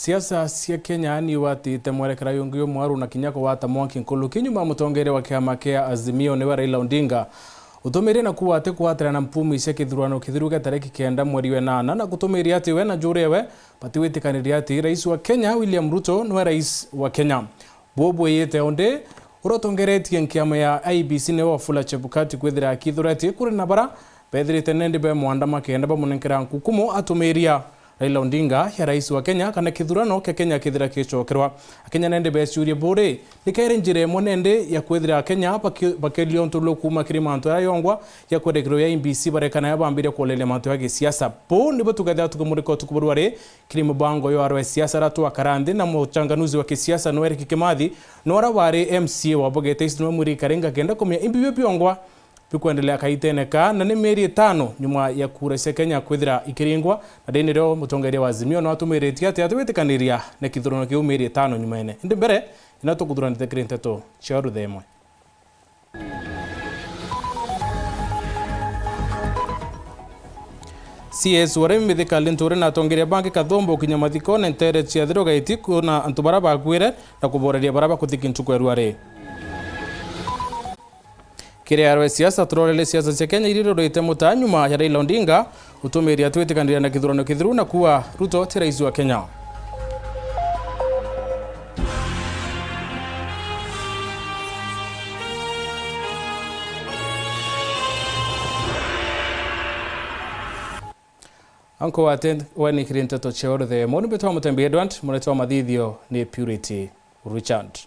Siasa cia Kenya ni watite mwerekera yungio mwaru na kinyako wata mwanki nkulu kinyuma mutongere wa kiama kia Azimio ni Raila Odinga utumire na kuwa ate kuatira na mpumi cia kithurano kithiruga tariki 9 mweri wa 8 na kutumire ati we na jurewe patiwitikaniri ati rais wa Kenya William Ruto ni rais wa Kenya bobo yete onde urotongeretie nkiama ya IBC ne wafula Chebukati kwithira kithurati kuri na bara pedrite nende be mwandama kenda ba munenkera nkukumo atumiria Raila Odinga ya rais wa Kenya kana kithurano ke Kenya kithira kichokerwa Kenya nende be ciurie bore nikaire njire monende ya kwithira Kenya bakelio ntulo kuma kirimanto ya yongwa ya kwedekero ya IBC barekana ya bambire kolele manto ya siasa po nibo tugatha tukumuriko tukuburware kirimo bango yo arwe siasa ratu akarande na mchanganuzi wa kisiasa Noel Kimathi nora ware MCA wa Bogete isino muri karenga kenda komya imbiwe byongwa bikuendelea kaiteneka na ni meri 5 nyuma ya kura cia Kenya kwithira ikiringwa na deni ro mutongere wa Azimio no atumiretie ati atwitikaniriya na kithurano kiu meri 5 nyuma ene ndi mbere ina tukuthuranite kiri Nteto cia ruthe imwe CS waremi mithika lintore na tongeria banki kathombo kinyamathiko na ntere cia thiroga itiku na antubara bagwire na kuboreria baraba kuthikintuko erware kire arwe siasa turorele siasa cia Kenya iriro roite mutanyuma ya Raila Odinga utumiria twitikanira na kithurano kithiru na kuwa Ruto ti rais wa Kenya Anko attend wani kiri Nteto cia the moni betwa MUTEMBEI Edward monetwa mathithio ni Purity Richard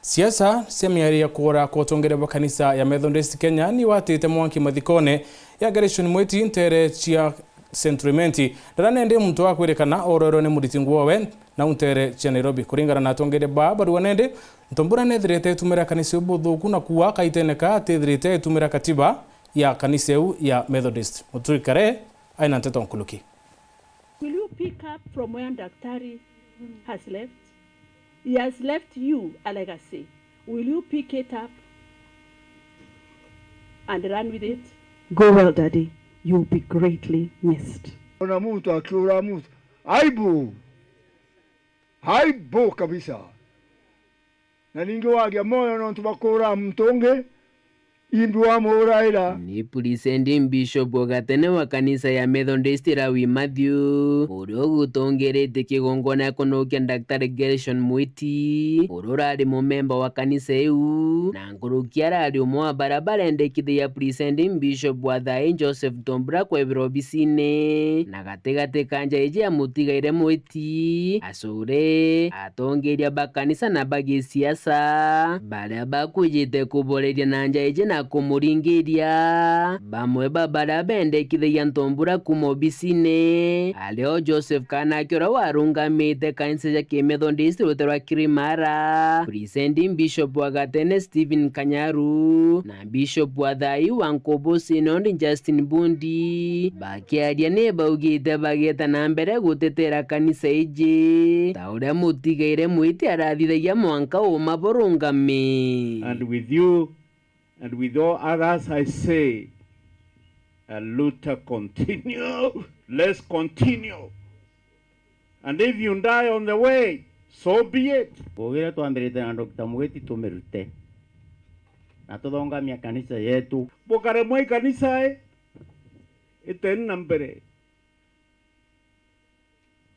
Siasa semiari ya kura kotongere wa kanisa ya Methodist Kenya ni watite mwanki mathikone ya garishoni mweti ntere chia sentimenti ndarane mtu wa kwerekana ororo ne muritingu wawe na untere chia Nairobi kuringana na tongere baru wanende ntombura nethirete tumira kanisa ubudhu kuna kuwa kaiteneka tethirete tumira katiba ya kanisa ya Methodist muturikare aina Nteto nkuluki. Will you pick up from where Daktari has left? He has left you a legacy. Will you pick it up and run with it? Go well, Daddy. You'll be greatly missed. Ona mtu akiura mtu. Aibu! Aibu kabisa. Na ningewagia moyo na ntubakura mtonge. Indua moraira ni President Bishop Ogatene wa kanisa ya Methodist Rawi Matthew urio gutongerete kigongona konokia Dr. Gershon Mwiti urorari memba wa kanisa eu na ngurukia radio mwa barabara endekithia President Bishop wa Thaa Joseph Tombra kwa Birobisine na gategate kanja eje ya mutigaire Mwiti asure atongeria bakanisa na bagi siasa baria bakujite kuboreria nanja eje na kumuringiria bamwe babara bendekithia Ntombura kumobisine aleo Joseph kana kiora warungamite kanisa ya Methodist ruterwa Kirimara President Bishop wa Gatene Stephen Kanyaru na Bishop wa Thaa Wankobo Sinondi Justin Bundi bakiaria ne baugite bageta na mbere gutetera kanisa ije taure mutigaire Mwiti arathithagia mwanka umaborungame. And with you and with all others, I say, Luther, continue. Let's continue. And if you die on the way, so be it. Kogera tuambirite na Dr. Mwiti tumerute. Na tudongamia kanisa yetu. Bokare mwe kanisa iten nambere.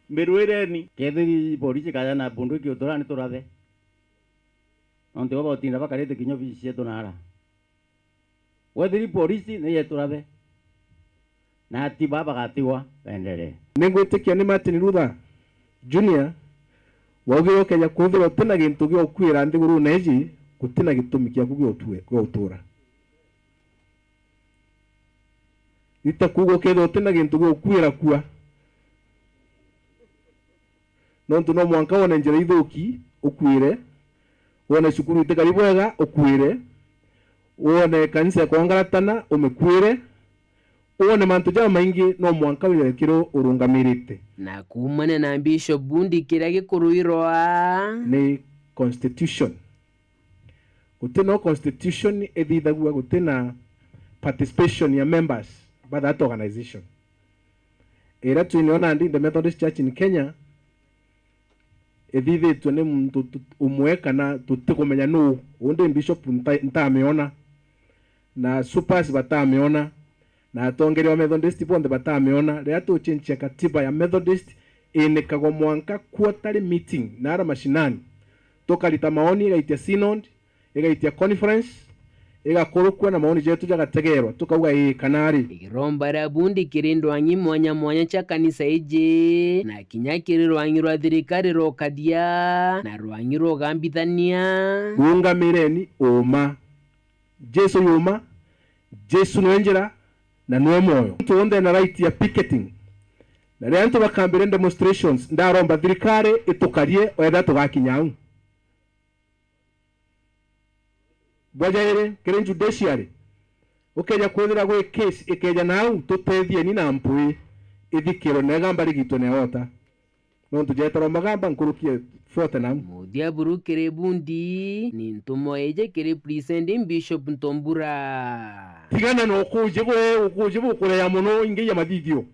Meruereni. Kethi polisi kaya na bunduki utorani turathe. Onte baba utinda bakarete kinyobi cietu nara. Wethiri polisi ni yeturathe na ati baba gatiwa endere ningwitikia ni Martin Luther Junior wagiro Kenya kuthira tena gintu gyo kwira ndiguru neji gutina gitumi kia kugyo utura itakugo kedo tena gintu gyo kwira kwa nontu no mwanka wona njira ithuki ukwire wona shukuru itekari bwega ukwire uone kanisa kwa ngaratana umekwire uone mantu jama maingi no mwanka wirekiro urungamirite na kumane na Bishop Bundi kira gikuruirwa ni constitution gutino constitution ethithagua gutena participation ya members by that organization era tuiniona ndi the Methodist Church in Kenya ethithitwe ni muntu umwe kana tutikumenya no undi bishop ntamiona na supers batamiona na atongeri wa Methodist bonde batamiona ria tuchinchia katiba ya Methodist inekagwo mwanka quarterly meeting na ara mashinani tokalita maoni igaitia synod igaitia conference igakorukwa na maoni jetu jagategerwa tukauga kanari igiromba ra bundi kirindwanyi mwanya mwanya cha kanisa ije na kinyakiri rwanyi rwa thirikari rokadia na rwanyi rogambithania rungamireni uma Jesu yuma Jesu nwenjera na nwe moyo tuonde na right ya picketing na rento bakambire demonstrations ndaromba thirikari itukarie oenda tugakinyau bwajaire kire judiciary ukeja kwethira gwe case ikeja nau tutethie ni na mpui ithikiro nega mbari gitu ne ota no tujetaro magamba nkurukie fote na mudia burukire bundi ni ntumo eje kire presiding bishop Ntombura tigana no kuje bukure ya muno ingi ya madithio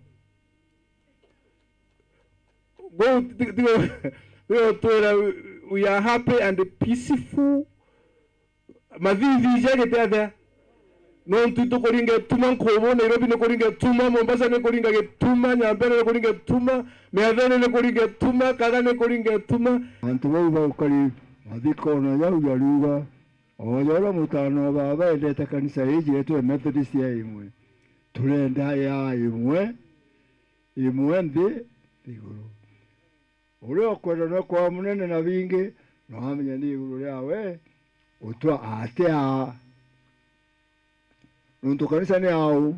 go we are happy and peaceful madhithi jagete no ntuto koringa tuma nkobo Nairobi ne koringa tuma Mombasa ne koringa tuma Nyambere ne koringa tuma Meathene ne koringa tuma Kaga ne koringa tuma antu bauga ukari mathiko na yauga ruga oyora mutano baba endete kanisa iji yetu Methodist ya Imwe turenda ya Imwe ndi iguru uri okwenda no kwa munene na bingi no hamenya ni iguru yawe utwa atea nuntu kanisa ni au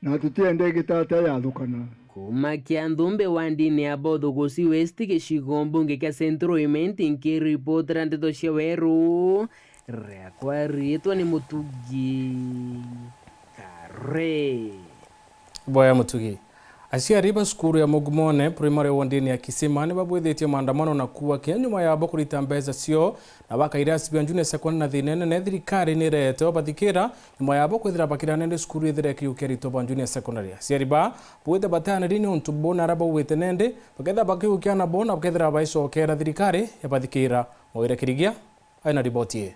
na tutiende gitata ya thukana kuma kiandumbe wa ndini ya Bodogosi West gicigombo ngika Central Imenti nki reporter Nteto cia Weru rekwa ritwa ni Mutugi Kare boya Mutugi aciari ba cukuru ya Mugumone primary wondini ya Kisima ni babwithitie maandamano na kuwa kianyuma ya abo kurita mbeca cio na bakaira cibia junior secondary na thinene na thirikari ni reto bathikira nyuma ya abo kwithira bakira nende cukuru ithire kiukeri to junior secondary aciari ba bwite batana rini untu bona rabo wite nende baketha bakiukia na bona bakethira baicokera thirikari ya bathikira Moire Kirigia aina ribotie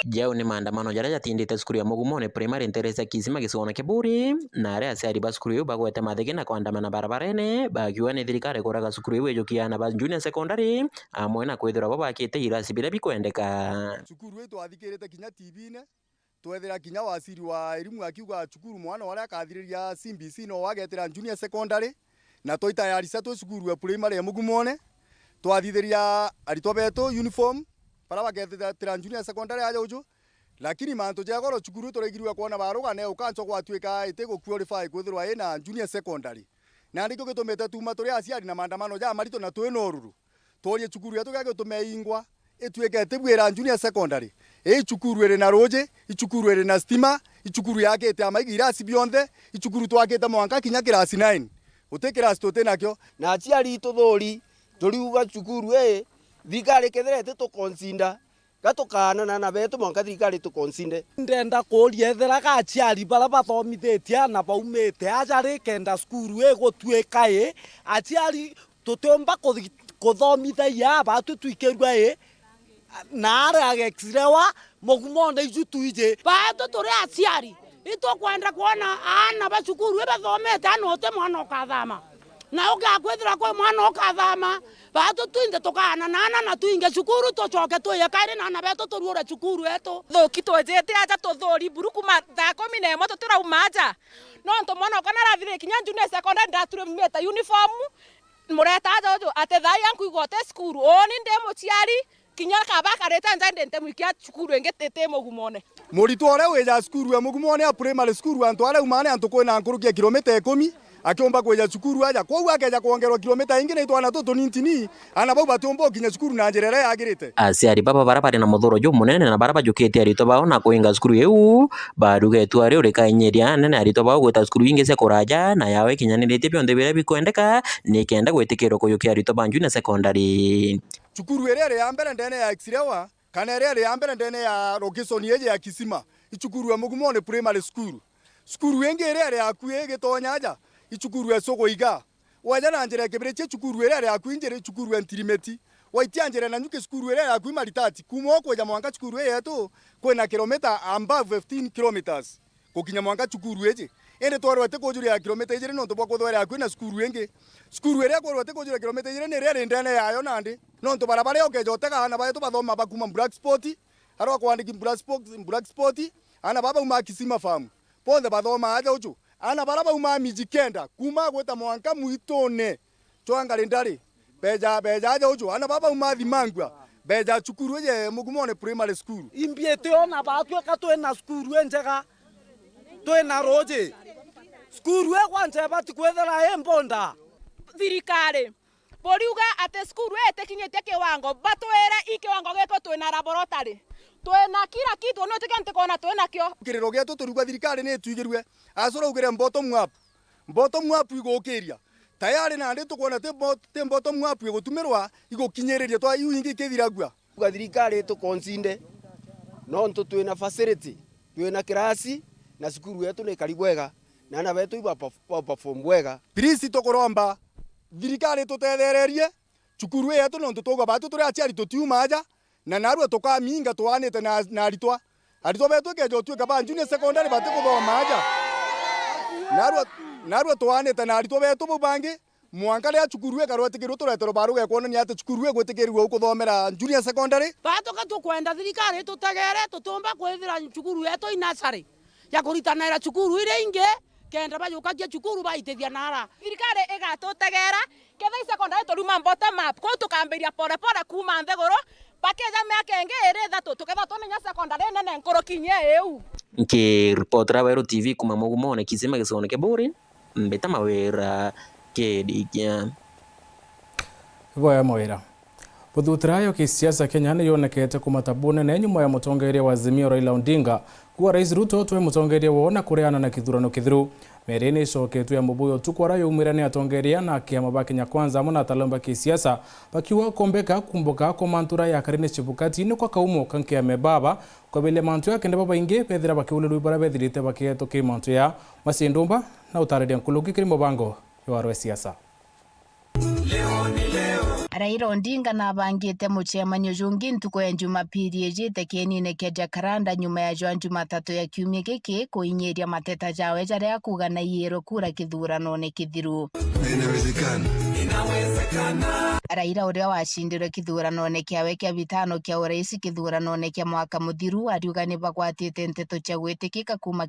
Jau ni maandamano jaria jatindite cukuru ya Mugumone primary Nteresa Kisima gicigona Kiburi na aria aciari ba cukuru iu bagwete mathigi na kuandamana barabarene bakiuga ni thirikari kuraga cukuru iu ijukia na ba junior secondary amwe na kwithira bo bakite irasi bila bikwendeka cukuru iu twathikirite kinya TV-ine twethira kinya wasiri wa elimu akiuga cukuru mwana waria akathiriria CBC no wagetira junior secondary na toitayarisa tu cukuru ya primary ya Mugumone twathithiria aritwa betu uniform para bagetira junior secondary aja uju lakini manto jagoro cukuru turegirwa kuona baruga ne ukancho gwatuika ite go qualify kwithirwa ina junior secondary na ndiko gitumete tuma turi aciari na maandamano ja marito na twina ururu torie cukuru yetu gage tumeingwa etuike tibwira junior secondary cukuru ere na roje cukuru ere na stima cukuru yake ite amaigi irasi bionthe cukuru twakite mwanka kinya kirasi 9 utekirasi tutenakyo na aciari ituthuri turiuga cukuru thikari ketherete to consider gatukana na betu mwanka thikari to consider ndenda kuria ethera ka aciari bara bathomithitie na baumite ajari kenda cukuru gutwika aciari tutomba kuthomithagia batu twikirwa na ara agexirewa Mugumone icu tuije batu turi aciari itokwenda kuona ana ba cukuru bathomete anote mwana ukathama na ugakwithira kwa mwana ukathama batu tuinde tukana na tuinge cukuru tucoke tuye kaire na betu turuore cukuru etu thuki twejete aja tuthuri buruku mathaa 11 tutirauma no nto mwana kana rathire kinya junior secondary ndaturumite uniform mureta aja uju ate thai yanku igote cukuru oni ndemo ciari kinya kaba kareta njande ntemuikia cukuru engetete Mugumone muritu ore weja cukuru ya Mugumone ya primary school antu are umane antu kwina nkurukia kilomita 10 akiomba kweja cukuru aja kwa akeja kuongerwa kilomita ingine itwana tutu nintini ana bau batombo kinya cukuru na njerera yagirite aciari baba barabari na muthuro ju munene na baraba jukite arito bao na kuinga cukuru iu baruge tu ari urika inyeria nene arito bao gweta cukuru ingi cia kuraja na yawe kinyanirite bionde bira bikwendeka ni kenda gwetikirwo kuyukia arito ba junior secondary cukuru ere ya mbere ndene ya Exirewa kana ere ya mbere ndene ya location yeje ya Kisima cukuru ya Mugumone primary school cukuru yengi ere ya kuye gitonya aja ichukuru esoko iga wajana njere kebereche chukuru ere yakwinjere chukuru entirimeti waitia njere na nyuke chukuru ere yakwimaritati kumo ko jamwanka chukuru yetu kwena kilomita above 15 kilometers kokinya mwanka chukuru eje ende twarwete kujuri ya kilomita ejere no tobwa kodwara yakwina chukuru enge chukuru ere korwete kujuri kilomita ejere ne rere ndene yayo nande no to barabara yoke joteka hana bayo to bathoma bakuma black spot haro kwandiki black spot ana baba umakisima famu ponde bathoma aja uchu ana baraba umamijikenda kuma gweta mwanka muitone twangale ndari beja aja uchu ana baba umathimangwa beja chukuru ye mugumone primary school imbiete ona batwe katwena skuru enjega twena roje skuru ekwanje bati kwethera embonda thirikari boriuga ate skuru etekinyete kiwango batwere ikiwango geko twena laboratory twena kila kitu no tikante kona twena kyo kiriro gyetu turuga thirikari ne tuigirwe asoro ugire bottom up igokiria tayari na ndeto kona te bottom up igotumirwa igokinyereria twa yuingi kithiragua uga thirikari tu consinde no ntu twina facility twina kirasi na sukuru yetu ni karibu wega na ana betu iba perform wega please tokoromba thirikari tutethererie chukuru yetu no ntutoga batu turi aciari tutiumaja na narua tukaminga twanite na aritwa betu kejo tuika ba junior secondary batu kuthoma aja narua twanite na aritwa betu bubangi mwanka ya chukuru ekarwetikirwo turetero baruga kuonania ati chukuru egwetikirwo ukuthomera junior secondary batoka tukwenda thirikari tutegere tutumba kwithira chukuru yetu inasari ya kuritanira chukuru ire inge kenda bayukagia chukuru baitithia nara thirikari igatutegera ketha secondary turuma bottom up ko tukambiria pore kuma nthegoro pakeja miaka ingi iri thatu tuketha tumenya secondary nene nkoro kinye eu Nikiripotera Weru TV kuma Mugumone kisima gisone keburi mbeta mawira kedikia boya mawira Buthutirayo kisiasa Kenya ni yonekete kumatabune na nyuma ya mutongeria wa Azimio Raila Odinga kuwa Rais Ruto twe mutongeria wona kureana na kithurano kithiru merene icoketu ya mubuyo tukwarayo umirane atongeria na kiama ba Kenya Kwanza muna talamba kisiasa bakiwa kombeka kumboka ko mantura ya karine chibukati ni kwa kaumo kanke mebaba kwa bele mantu ya kende baba inge pedira bakiululu bara bethirite bakieto ke mantu ya masindumba na utarede nkuluki kirimo bango yo siasa Raila Odinga na bangite muchemanyo jungi ntuko ya Jumapili ejite kenine kia Jakaranda nyuma ya Jumatatu ya kiumia giki kuinyeria mateta jawe jaria kuga na yero kura kithurano ne kithiru. Inawezekana. Raila uria washindire kithurano ne kiawe kia bitano kia urais kithurano ne kia mwaka muthiru ariuga ni bagwatite Nteto cha gwitikika kuma